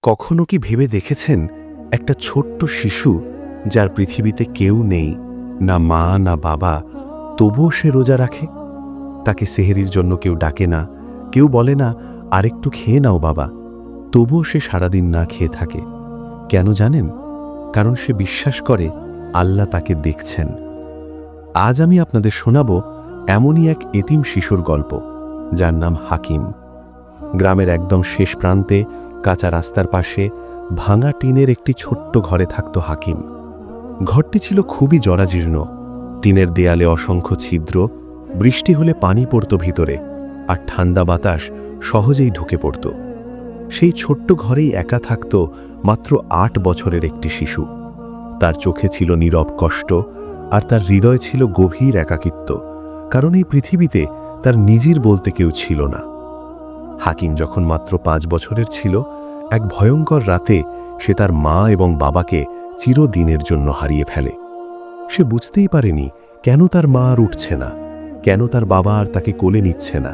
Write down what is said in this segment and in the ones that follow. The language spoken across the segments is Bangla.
কখনো কি ভেবে দেখেছেন একটা ছোট্ট শিশু যার পৃথিবীতে কেউ নেই, না মা না বাবা, তবুও সে রোজা রাখে? তাকে সেহরির জন্য কেউ ডাকে না, কেউ বলে না আরেকটু খেয়ে নাও বাবা, তবুও সে সারাদিন না খেয়ে থাকে। কেন জানেন? কারণ সে বিশ্বাস করে আল্লাহ তাকে দেখছেন। আজ আমি আপনাদের শোনাব এমনই এক এতিম শিশুর গল্প, যার নাম হাকিম। গ্রামের একদম শেষ প্রান্তে কাঁচা রাস্তার পাশে ভাঙা টিনের একটি ছোট্ট ঘরে থাকত হাকিম। ঘরটি ছিল খুবই জরাজীর্ণ, টিনের দেয়ালে অসংখ্য ছিদ্র, বৃষ্টি হলে পানি পড়ত ভিতরে, আর ঠান্ডা বাতাস সহজেই ঢুকে পড়ত। সেই ছোট্ট ঘরেই একা থাকত মাত্র ৮ বছরের একটি শিশু। তার চোখে ছিল নীরব কষ্ট, আর তার হৃদয় ছিল গভীর একাকিত্ব, কারণ এই পৃথিবীতে তার নিজের বলতে কেউ ছিল না। হাকিম যখন মাত্র ৫ বছরের ছিল, এক ভয়ঙ্কর রাতে সে তার মা এবং বাবাকে চিরদিনের জন্য হারিয়ে ফেলে। সে বুঝতেই পারেনি কেন তার মা আর উঠছে না, কেন তার বাবা আর তাকে কোলে নিচ্ছে না।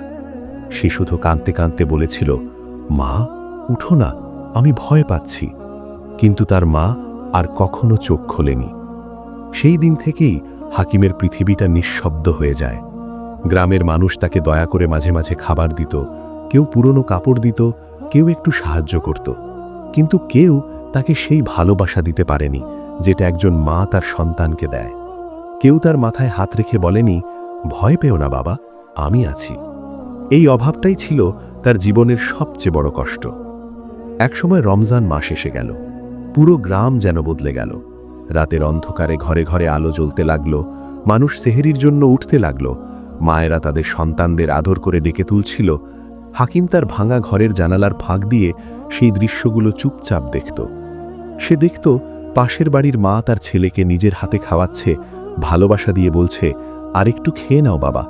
সে শুধু কাঁদতে কাঁদতে বলেছিল, মা উঠো না, আমি ভয় পাচ্ছি। কিন্তু তার মা আর কখনো চোখ খোলেনি। সেই দিন থেকেই হাকিমের পৃথিবীটা নিঃশব্দ হয়ে যায়। গ্রামের মানুষ তাকে দয়া করে মাঝে মাঝে খাবার দিত, কেউ পুরনো কাপড় দিত, কেউ একটু সাহায্য করত, কিন্তু কেউ তাকে সেই ভালোবাসা দিতে পারেনি যেটা একজন মা তার সন্তানকে দেয়। কেউ তার মাথায় হাত রেখে বলেনি, ভয় পেও না বাবা, আমি আছি। এই অভাবটাই ছিল তার জীবনের সবচেয়ে বড় কষ্ট। একসময় রমজান মাস এসে গেল। পুরো গ্রাম যেন বদলে গেল। রাতের অন্ধকারে ঘরে ঘরে আলো জ্বলতে লাগল, মানুষ সেহরির জন্য উঠতে লাগল, মায়েরা তাদের সন্তানদের আদর করে ডেকে তুলছিল। হাকিম তার ভাঙা ঘরের জানালার ফাঁক দিয়ে সেই দৃশ্যগুলো চুপচাপ দেখত। সে দেখত পাশের বাড়ির মা তার ছেলেকে নিজের হাতে খাওয়াচ্ছে, ভালোবাসা দিয়ে বলছে, আরেকটু খেয়ে নাও বাবা।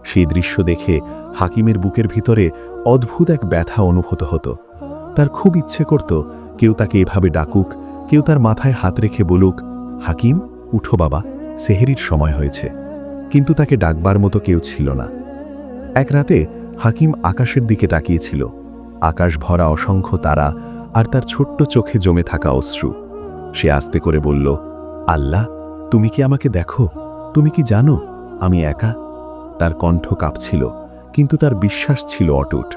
সেই দৃশ্য দেখে হাকিমের বুকের ভিতরে অদ্ভুত এক ব্যথা অনুভূত হতো। তার খুব ইচ্ছে করত কেউ তাকে এভাবে ডাকুক, কেউ তার মাথায় হাত রেখে বলুক, হাকিম উঠো বাবা, সেহরির সময় হয়েছে। কিন্তু তাকে ডাকবার মতো কেউ ছিল না। এক রাতে হাকিম আকাশের দিকে তাকিয়েছিল। আকাশ ভরা অসংখ্য তারা, আর তার ছোট্ট চোখে জমে থাকা অশ্রু। সে আস্তে করে বলল, আল্লাহ, তুমি কি আমাকে দেখো? তুমি কি জানো আমি একা? তার কণ্ঠ কাঁপছিল, কিন্তু তার বিশ্বাস ছিল অটুট।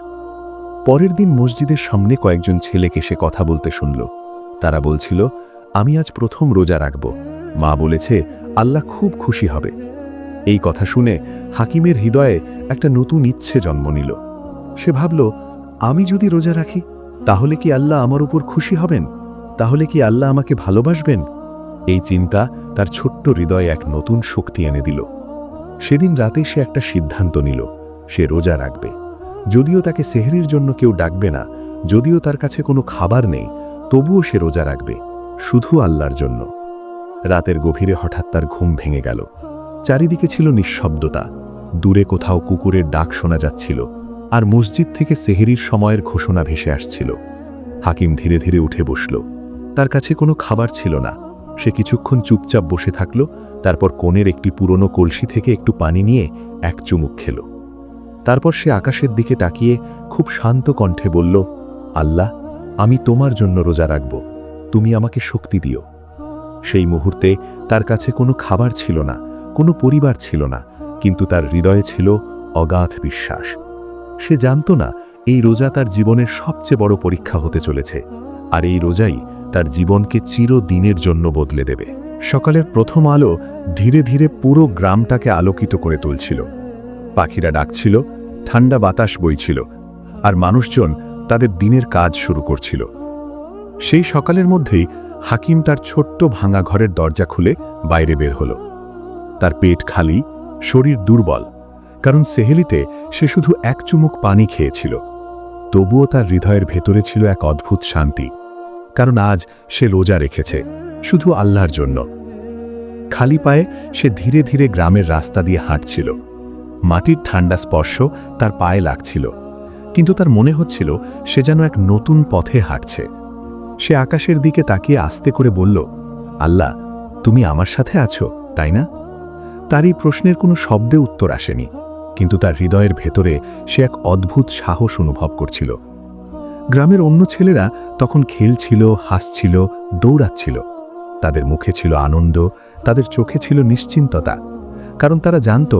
পরের দিন মসজিদের সামনে কয়েকজন ছেলেকে সে কথা বলতে শুনল। তারা বলছিল, আমি আজ প্রথম রোজা রাখব, মা বলেছে আল্লাহ খুব খুশি হবে। এই কথা শুনে হাকিমের হৃদয়ে একটা নতুন ইচ্ছে জন্ম নিল। সে ভাবল, আমি যদি রোজা রাখি, তাহলে কি আল্লাহ আমার উপর খুশি হবেন? তাহলে কি আল্লাহ আমাকে ভালোবাসবেন? এই চিন্তা তার ছোট্ট হৃদয়ে এক নতুন শক্তি এনে দিল। সেদিন রাতে সে একটা সিদ্ধান্ত নিল, সে রোজা রাখবে। যদিও তাকে সেহরির জন্য কেউ ডাকবে না, যদিও তার কাছে কোনো খাবার নেই, তবুও সে রোজা রাখবে, শুধু আল্লাহর জন্য। রাতের গভীরে হঠাৎ তার ঘুম ভেঙে গেল। চারিদিকে ছিল নিঃশব্দতা, দূরে কোথাও কুকুরের ডাক শোনা যাচ্ছিল, আর মসজিদ থেকে সেহরির সময়ের ঘোষণা ভেসে আসছিল। হাকিম ধীরে ধীরে উঠে বসল। তার কাছে কোনো খাবার ছিল না। সে কিছুক্ষণ চুপচাপ বসে থাকল, তারপর কোণের একটি পুরনো কলসি থেকে একটু পানি নিয়ে এক চুমুক খেল। তারপর সে আকাশের দিকে তাকিয়ে খুব শান্ত কণ্ঠে বলল, আল্লাহ, আমি তোমার জন্য রোজা রাখব, তুমি আমাকে শক্তি দিও। সেই মুহূর্তে তার কাছে কোনো খাবার ছিল না, কোনো পরিবার ছিল না, কিন্তু তার হৃদয়ে ছিল অগাধ বিশ্বাস। সে জানত না এই রোজা তার জীবনের সবচেয়ে বড় পরীক্ষা হতে চলেছে, আর এই রোজাই তার জীবনকে চিরদিনের জন্য বদলে দেবে। সকালের প্রথম আলো ধীরে ধীরে পুরো গ্রামটাকে আলোকিত করে তুলছিল। পাখিরা ডাকছিল, ঠান্ডা বাতাস বইছিল, আর মানুষজন তাদের দিনের কাজ শুরু করছিল। সেই সকালের মধ্যেই হাকিম তার ছোট্ট ভাঙা ঘরের দরজা খুলে বাইরে বের হল। তার পেট খালি, শরীর দুর্বল, কারণ সেহেলিতে সে শুধু এক চুমুক পানি খেয়েছিল। তবুও তার হৃদয়ের ভেতরে ছিল এক অদ্ভুত শান্তি, কারণ আজ সে রোজা রেখেছে শুধু আল্লাহর জন্য। খালি পায়ে সে ধীরে ধীরে গ্রামের রাস্তা দিয়ে হাঁটছিল। মাটির ঠান্ডা স্পর্শ তার পায়ে লাগছিল, কিন্তু তার মনে হচ্ছিল সে যেন এক নতুন পথে হাঁটছে। সে আকাশের দিকে তাকিয়ে আস্তে করে বলল, আল্লাহ, তুমি আমার সাথে আছো, তাই না? তার এই প্রশ্নের কোনো শব্দে উত্তর আসেনি, কিন্তু তার হৃদয়ের ভেতরে সে এক অদ্ভুত সাহস অনুভব করছিল। গ্রামের অন্য ছেলেরা তখন খেলছিল, হাসছিল, দৌড়াচ্ছিল। তাদের মুখে ছিল আনন্দ, তাদের চোখে ছিল নিশ্চিন্ততা, কারণ তারা জানত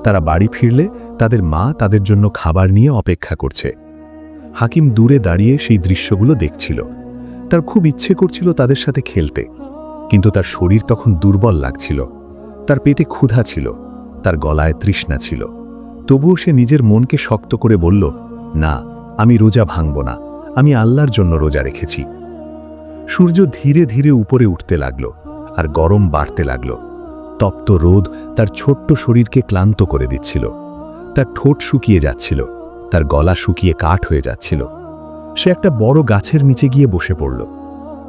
তারা বাড়ি ফিরলে তাদের মা তাদের জন্য খাবার নিয়ে অপেক্ষা করছে। হাকিম দূরে দাঁড়িয়ে সেই দৃশ্যগুলো দেখছিল। তার খুব ইচ্ছে করছিল তাদের সাথে খেলতে, কিন্তু তার শরীর তখন দুর্বল লাগছিল। তার পেটে ক্ষুধা ছিল, তার গলায় তৃষ্ণা ছিল। তবুও সে নিজের মনকে শক্ত করে বলল, না, আমি রোজা ভাঙব না, আমি আল্লাহর জন্য রোজা রেখেছি। সূর্য ধীরে ধীরে উপরে উঠতে লাগল, আর গরম বাড়তে লাগল। তপ্ত রোদ তার ছোট্ট শরীরকে ক্লান্ত করে দিচ্ছিল। তার ঠোঁট শুকিয়ে যাচ্ছিল, তার গলা শুকিয়ে কাঠ হয়ে যাচ্ছিল। সে একটা বড় গাছের নিচে গিয়ে বসে পড়ল।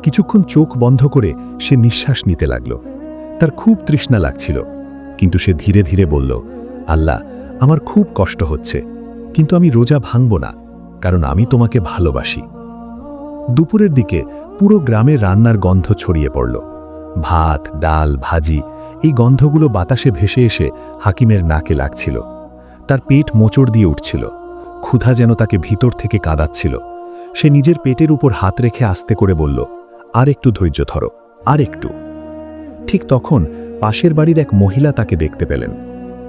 কিছুক্ষণ চোখ বন্ধ করে সে নিঃশ্বাস নিতে লাগল। তার খুব তৃষ্ণা লাগছিল, কিন্তু সে ধীরে ধীরে বলল, আল্লাহ, আমার খুব কষ্ট হচ্ছে, কিন্তু আমি রোজা ভাঙব না, কারণ আমি তোমাকে ভালোবাসি। দুপুরের দিকে পুরো গ্রামে রান্নার গন্ধ ছড়িয়ে পড়ল। ভাত, ডাল, ভাজি, এই গন্ধগুলো বাতাসে ভেসে এসে হাকিমের নাকে লাগছিল। তার পেট মোচড় দিয়ে উঠছিল, ক্ষুধা যেন তাকে ভিতর থেকে কাঁদাচ্ছিল। সে নিজের পেটের উপর হাত রেখে আস্তে করে বলল, আর একটু ধৈর্য ধরো, আর একটু। ঠিক তখন পাশের বাড়ির এক মহিলা তাকে দেখতে পেলেন।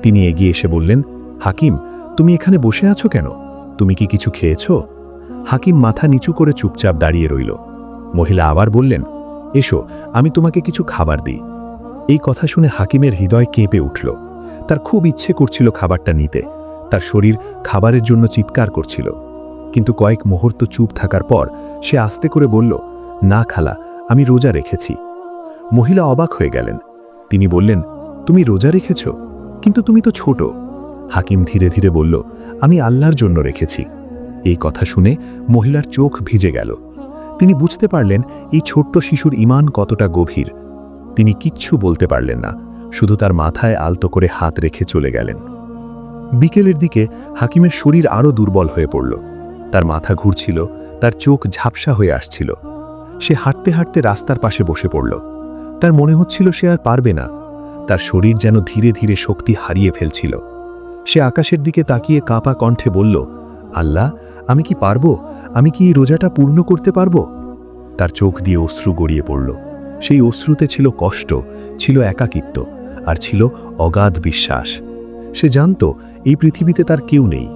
তিনি এগিয়ে এসে বললেন, হাকিম, তুমি এখানে বসে আছো কেন? তুমি কি কিছু খেয়েছ? হাকিম মাথা নিচু করে চুপচাপ দাঁড়িয়ে রইল। মহিলা আবার বললেন, এসো, আমি তোমাকে কিছু খাবার দিই। এই কথা শুনে হাকিমের হৃদয় কেঁপে উঠল। তার খুব ইচ্ছে করছিল খাবারটা নিতে। তার শরীর খাবারের জন্য চিৎকার করছিল। কিন্তু কয়েক মুহূর্ত চুপ থাকার পর সে আস্তে করে বলল, না খালা, আমি রোজা রেখেছি। মহিলা অবাক হয়ে গেলেন। তিনি বললেন, তুমি রোজা রেখেছ? কিন্তু তুমি তো ছোট। হাকিম ধীরে ধীরে বলল, আমি আল্লাহর জন্য রেখেছি। এই কথা শুনে মহিলার চোখ ভিজে গেল। তিনি বুঝতে পারলেন এই ছোট্ট শিশুর ঈমান কতটা গভীর। তিনি কিচ্ছু বলতে পারলেন না, শুধু তার মাথায় আলতো করে হাত রেখে চলে গেলেন। বিকেলের দিকে হাকিমের শরীর আরও দুর্বল হয়ে পড়ল। তার মাথা ঘুরছিল, তার চোখ ঝাপসা হয়ে আসছিল। সে হাঁটতে হাঁটতে রাস্তার পাশে বসে পড়ল। তার মনে হচ্ছিল সে আর পারবে না। তার শরীর যেন ধীরে ধীরে শক্তি হারিয়ে ফেলছিল। সে আকাশের দিকে তাকিয়ে কাঁপা কণ্ঠে বলল, আল্লাহ, আমি কি পারবো? আমি কি এই রোজাটা পূর্ণ করতে পারবো? তার চোখ দিয়ে অশ্রু গড়িয়ে পড়ল। সেই অশ্রুতে ছিল কষ্ট, ছিল একাকিত্ব, আর ছিল অগাধ বিশ্বাস। সে জানত এই পৃথিবীতে তার কেউ নেই,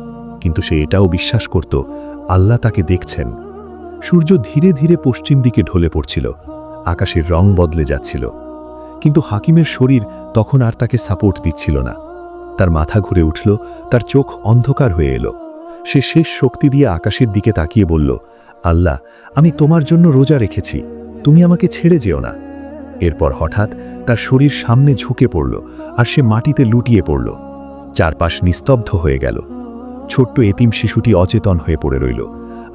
কিন্তু সে এটাও বিশ্বাস করত আল্লাহ তাকে দেখছেন। সূর্য ধীরে ধীরে পশ্চিম দিকে ঢলে পড়ছিল, আকাশের রং বদলে যাচ্ছিল। কিন্তু হাকিমের শরীর তখন আর তাকে সাপোর্ট দিচ্ছিল না। তার মাথা ঘুরে উঠল, তার চোখ অন্ধকার হয়ে এলো। সে শেষ শক্তি দিয়ে আকাশের দিকে তাকিয়ে বলল, আল্লাহ, আমি তোমার জন্য রোজা রেখেছি, তুমি আমাকে ছেড়ে যেও না। এরপর হঠাৎ তার শরীর সামনে ঝুঁকে পড়ল, আর সে মাটিতে লুটিয়ে পড়ল। চারপাশ নিস্তব্ধ হয়ে গেল। ছোট্ট এতিম শিশুটি অচেতন হয়ে পড়ে রইল,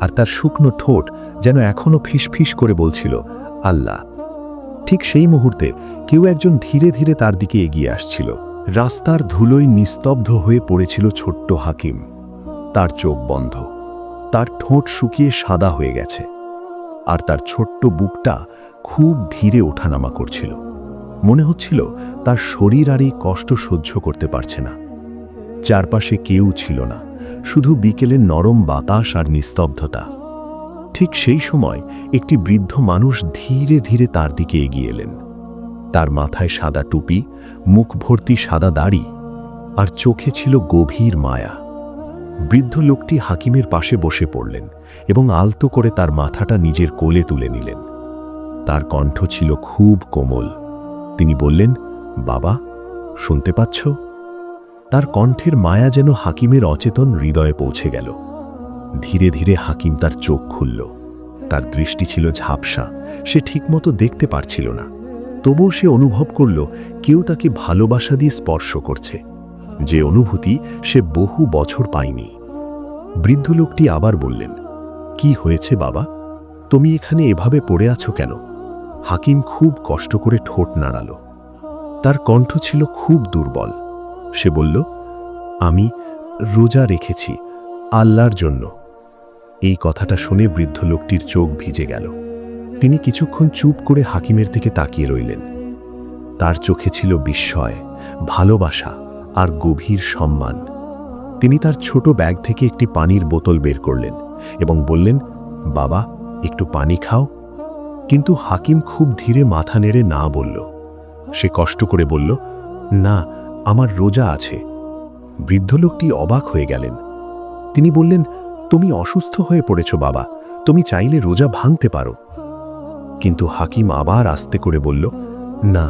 আর তার শুকনো ঠোঁট যেন এখনও ফিসফিস করে বলছিল, আল্লাহ। ঠিক সেই মুহূর্তে কেউ একজন ধীরে ধীরে তার দিকে এগিয়ে আসছিল। রাস্তার ধুলোয় নিস্তব্ধ হয়ে পড়েছিল ছোট্ট হাকিম। তার চোখ বন্ধ, তার ঠোঁট শুকিয়ে সাদা হয়ে গেছে, আর তার ছোট্ট বুকটা খুব ধীরে ওঠানামা করছিল। মনে হচ্ছিল তার শরীর আর এই কষ্ট সহ্য করতে পারছে না। চারপাশে কেউ ছিল না, শুধু বিকেলের নরম বাতাস আর নিস্তব্ধতা। ঠিক সেই সময় একটি বৃদ্ধ মানুষ ধীরে ধীরে তার দিকে এগিয়ে এলেন। তার মাথায় সাদা টুপি, মুখ ভর্তি সাদা দাড়ি, আর চোখে ছিল গভীর মায়া। বৃদ্ধ লোকটি হাকিমের পাশে বসে পড়লেন এবং আলতো করে তার মাথাটা নিজের কোলে তুলে নিলেন। তার কণ্ঠ ছিল খুব কোমল। তিনি বললেন, বাবা, শুনতে পাচ্ছ? তার কণ্ঠের মায়া যেন হাকিমের অচেতন হৃদয়ে পৌঁছে গেল। ধীরে ধীরে হাকিম তার চোখ খুলল। তার দৃষ্টি ছিল ঝাপসা, সে ঠিকমতো দেখতে পারছিল না। তবুও সে অনুভব করল কেউ তাকে ভালোবাসা দিয়ে স্পর্শ করছে, যে অনুভূতি সে বহু বছর পায়নি। বৃদ্ধ লোকটি আবার বললেন, কি হয়েছে বাবা? তুমি এখানে এভাবে পড়ে আছো কেন? হাকিম খুব কষ্ট করে ঠোঁট নাড়াল। তার কণ্ঠ ছিল খুব দুর্বল। সে বলল, আমি রোজা রেখেছি আল্লাহর জন্য। এই কথাটা শুনে বৃদ্ধ লোকটির চোখ ভিজে গেল। তিনি কিছুক্ষণ চুপ করে হাকিমের দিকে তাকিয়ে রইলেন। তার চোখে ছিল বিস্ময়, ভালোবাসা আর গভীর সম্মান। তিনি তার ছোট ব্যাগ থেকে একটি পানির বোতল বের করলেন এবং বললেন, বাবা, একটু পানি খাও। কিন্তু হাকিম খুব ধীরে মাথা নেড়ে না বলল। সে কষ্ট করে বলল, না, আমার রোজা আছে। বৃদ্ধ লোকটি অবাক হয়ে গেলেন। তিনি বললেন, তুমি অসুস্থ হয়ে পড়েছ বাবা, তুমি চাইলে রোজা ভাঙতে পারো। কিন্তু হাকিম আবার আস্তে করে বলল, না,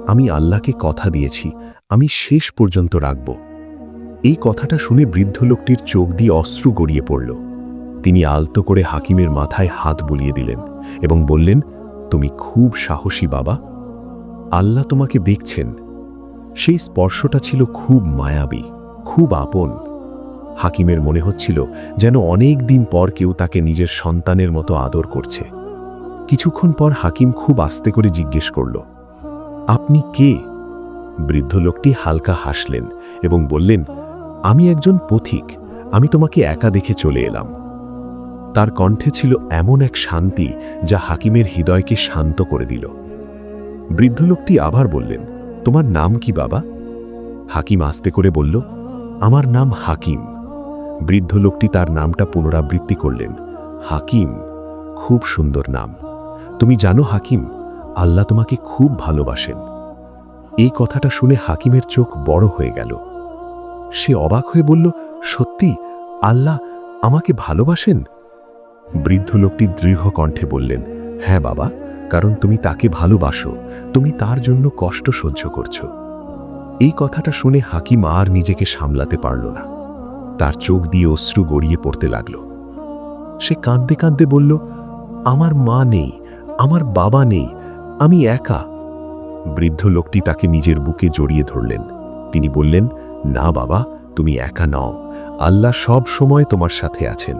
আমি আল্লাহকে কথা দিয়েছি, আমি শেষ পর্যন্ত রাখব। এই কথাটা শুনে বৃদ্ধ লোকটির চোখ দিয়ে অশ্রু গড়িয়ে পড়ল। তিনি আলতো করে হাকিমের মাথায় হাত বুলিয়ে দিলেন এবং বললেন, তুমি খুব সাহসী বাবা, আল্লাহ তোমাকে দেখছেন। সেই স্পর্শটা ছিল খুব মায়াবী, খুব আপন। হাকিমের মনে হচ্ছিল যেন অনেক দিন পর কেউ তাকে নিজের সন্তানের মতো আদর করছে। কিছুক্ষণ পর হাকিম খুব আস্তে করে জিজ্ঞেস করল, আপনি কে? বৃদ্ধ লোকটি হালকা হাসলেন এবং বললেন, আমি একজন পথিক, আমি তোমাকে একা দেখে চলে এলাম। তার কণ্ঠে ছিল এমন এক শান্তি যা হাকিমের হৃদয়কে শান্ত করে দিল। বৃদ্ধ লোকটি আবার বললেন, তোমার নাম কি বাবা? হাকিম আস্তে করে বলল, আমার নাম হাকিম। বৃদ্ধ লোকটি তার নামটা পুনরাবৃত্তি করলেন, হাকিম, খুব সুন্দর নাম। তুমি জানো হাকিম, আল্লাহ তোমাকে খুব ভালোবাসেন। এই কথাটা শুনে হাকিমের চোখ বড় হয়ে গেল। সে অবাক হয়ে বলল, সত্যি আল্লাহ আমাকে ভালোবাসেন? বৃদ্ধ লোকটি দৃঢ় কণ্ঠে বললেন, হ্যাঁ বাবা, কারণ তুমি তাকে ভালোবাসো, তুমি তার জন্য কষ্ট সহ্য করছো। এই কথাটা শুনে হাকিম আর নিজেকে সামলাতে পারল না। তার চোখ দিয়ে অশ্রু গড়িয়ে পড়তে লাগল। সে কাঁদতে কাঁদতে বলল, আমার মা নেই, আমার বাবা নেই, আমি একা। বৃদ্ধ লোকটি তাকে নিজের বুকে জড়িয়ে ধরলেন। তিনি বললেন, না বাবা, তুমি একা নও, আল্লাহ সব সময় তোমার সাথে আছেন।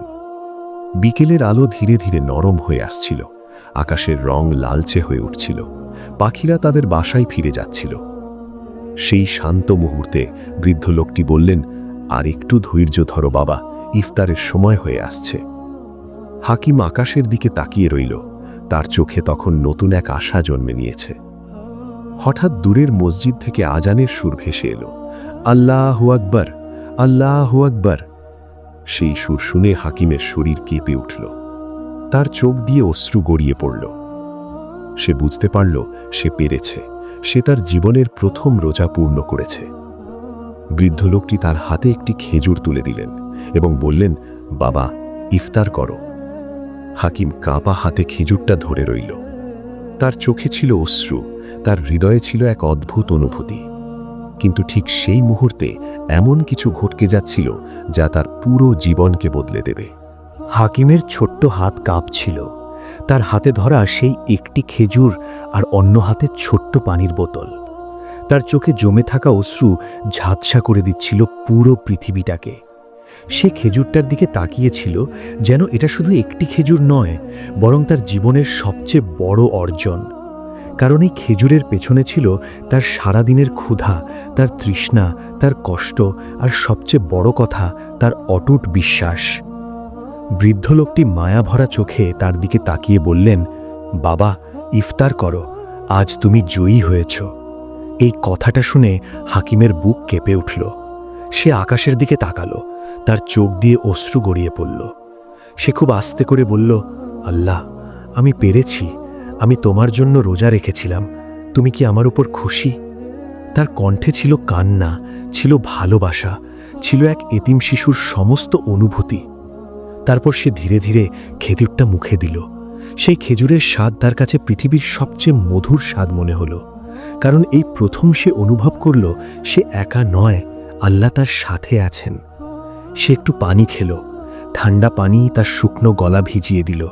বিকেলের আলো ধীরে ধীরে নরম হয়ে আসছিল, আকাশের রং লালচে হয়ে উঠছিল, পাখিরা তাদের বাসায় ফিরে যাচ্ছিল। সেই শান্ত মুহূর্তে বৃদ্ধ লোকটি বললেন, আর একটু ধৈর্য ধরো বাবা, ইফতারের সময় হয়ে আসছে। হাকিম আকাশের দিকে তাকিয়ে রইল। তার চোখে তখন নতুন এক আশা জন্মে নিয়েছে। হঠাৎ দূরের মসজিদ থেকে আজানের সুর ভেসে এলো, আল্লাহু আকবার, আল্লাহু আকবার। সেই সুর শুনে হাকিমের শরীর কেঁপে উঠল। তার চোখ দিয়ে অশ্রু গড়িয়ে পড়ল। সে বুঝতে পারল সে পেরেছে, সে তার জীবনের প্রথম রোজা পূর্ণ করেছে। বৃদ্ধ লোকটি তার হাতে একটি খেজুর তুলে দিলেন এবং বললেন, বাবা, ইফতার করো। হাকিম কাঁপা হাতে খেজুরটা ধরে রইল। তার চোখে ছিল অশ্রু, তার হৃদয়ে ছিল এক অদ্ভুত অনুভূতি। কিন্তু ঠিক সেই মুহূর্তে এমন কিছু ঘটকে যাচ্ছিল যা তার পুরো জীবনকে বদলে দেবে। হাকিমের ছোট্ট হাত কাঁপছিল। তার হাতে ধরা সেই একটি খেজুর আর অন্য হাতে ছোট্ট পানির বোতল। তার চোখে জমে থাকা অশ্রু ঝাপসা করে দিচ্ছিল পুরো পৃথিবীটাকে। সে খেজুরটার দিকে তাকিয়েছিল যেন এটা শুধু একটি খেজুর নয়, বরং তার জীবনের সবচেয়ে বড় অর্জন। কারণ এই খেজুরের পেছনে ছিল তার সারাদিনের ক্ষুধা, তার তৃষ্ণা, তার কষ্ট, আর সবচেয়ে বড় কথা, তার অটুট বিশ্বাস। বৃদ্ধ লোকটি মায়াভরা চোখে তার দিকে তাকিয়ে বললেন, বাবা, ইফতার করো, আজ তুমি জয়ী হয়েছ। এই কথাটা শুনে হাকিমের বুক কেঁপে উঠল। সে আকাশের দিকে তাকালো, তার চোখ দিয়ে অশ্রু গড়িয়ে পড়ল। সে খুব আস্তে করে বলল, আল্লাহ, আমি পেরেছি, আমি তোমার জন্য রোজা রেখেছিলাম, তুমি কি আমার উপর খুশি? তার কণ্ঠে ছিল কান্না, ছিল ভালোবাসা, ছিল এক এতিম শিশুর সমস্ত অনুভূতি। তারপর সে ধীরে ধীরে খেজুরটা মুখে দিল। সেই খেজুরের স্বাদ তার কাছে পৃথিবীর সবচেয়ে মধুর স্বাদ মনে হলো। কারণ এই প্রথম সে অনুভব করল সে একা নয়, আল্লাহ তার সাথে আছেন। সে একটু পানি খেল। ঠান্ডা পানি তার শুকনো গলা ভিজিয়ে দিল।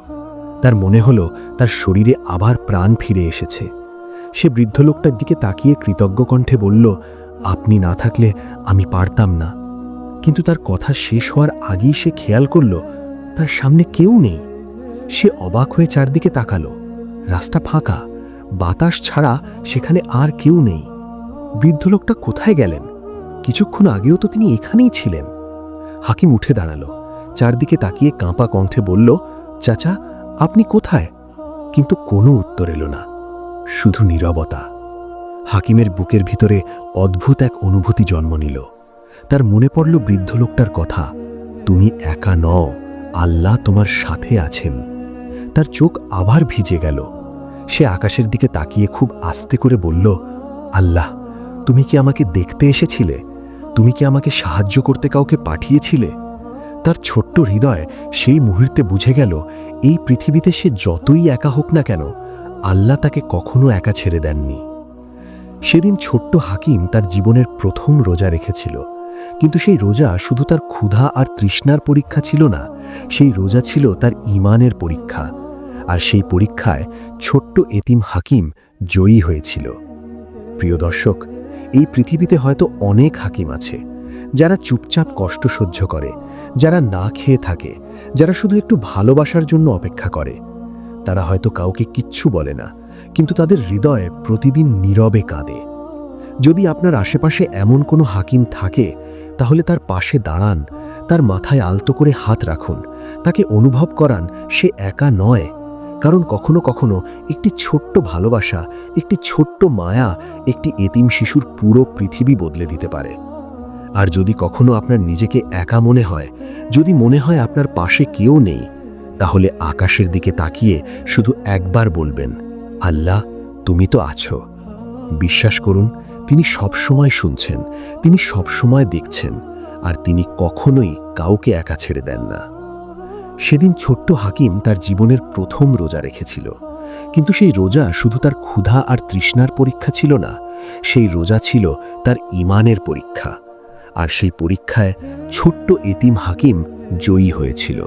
তার মনে হলো তার শরীরে আবার প্রাণ ফিরে এসেছে। সে বৃদ্ধ লোকটার দিকে তাকিয়ে কৃতজ্ঞ কণ্ঠে বলল, আপনি না থাকলে আমি পারতাম না। কিন্তু তার কথা শেষ হওয়ার আগেই সে খেয়াল করল তার সামনে কেউ নেই। সে অবাক হয়ে চারদিকে তাকালো। রাস্তা ফাঁকা, বাতাস ছাড়া সেখানে আর কেউ নেই। বৃদ্ধ লোকটা কোথায় গেলেন? কিছুক্ষণ আগেও তো তিনি এখানেই ছিলেন। হাকিম উঠে দাঁড়ালো, চারদিকে তাকিয়ে কাঁপা কণ্ঠে বলল, চাচা, আপনি কোথায়? কিন্তু কোনো উত্তর এলো না, শুধু নীরবতা। হাকিমের বুকের ভিতরে অদ্ভুত এক অনুভূতি জন্ম নিল। তার মনে পড়ল বৃদ্ধ লোকটার কথা, তুমি একা নও, আল্লাহ তোমার সাথে আছেন। তার চোখ আবার ভিজে গেল। সে আকাশের দিকে তাকিয়ে খুব আস্তে করে বলল, আল্লাহ, তুমি কি আমাকে দেখতে এসেছিলে? তুমি কি আমাকে সাহায্য করতে কাউকে পাঠিয়েছিলে? তার ছোট্ট হৃদয় সেই মুহূর্তে বুঝে গেল, এই পৃথিবীতে সে যতই একা হোক না কেন, আল্লাহ তাকে কখনো একা ছেড়ে দেননি। সেদিন ছোট্ট হাকিম তার জীবনের প্রথম রোজা রেখেছিল, কিন্তু সেই রোজা শুধু তার ক্ষুধা আর তৃষ্ণার পরীক্ষা ছিল না, সেই রোজা ছিল তার ঈমানের পরীক্ষা। আর সেই পরীক্ষায় ছোট্ট এতিম হাকিম জয়ী হয়েছিল। প্রিয় দর্শক, এই পৃথিবীতে হয়তো অনেক হাকিম আছে, যারা চুপচাপ কষ্ট সহ্য করে, যারা না খেয়ে থাকে, যারা শুধু একটু ভালোবাসার জন্য অপেক্ষা করে। তারা হয়তো কাউকে কিচ্ছু বলে না, কিন্তু তাদের হৃদয়ে প্রতিদিন নীরবে কাঁদে। যদি আপনার আশেপাশে এমন কোনো হাকিম থাকে, তাহলে তার পাশে দাঁড়ান, তার মাথায় আলতো করে হাত রাখুন, তাকে অনুভব করান সে একা নয়। কারণ কখনো কখনো একটি ছোট্ট ভালোবাসা, একটি ছোট্ট মায়া একটি এতিম শিশুর পুরো পৃথিবী বদলে দিতে পারে। আর যদি কখনো আপনার নিজেকে একা মনে হয়, যদি মনে হয় আপনার পাশে কেউ নেই, তাহলে আকাশের দিকে তাকিয়ে শুধু একবার বলবেন, আল্লাহ, তুমি তো আছো। বিশ্বাস করুন, তিনি সবসময় শুনছেন, তিনি সবসময় দেখছেন, আর তিনি কখনোই কাউকে একা ছেড়ে দেন না। সেদিন ছোট্ট হাকিম তার জীবনের প্রথম রোজা রেখেছিল, কিন্তু সেই রোজা শুধু তার ক্ষুধা আর তৃষ্ণার পরীক্ষা ছিল না, সেই রোজা ছিল তার ঈমানের পরীক্ষা। আর সেই পরীক্ষায় ছোট্ট এতিম হাকিম জয়ী হয়েছিল।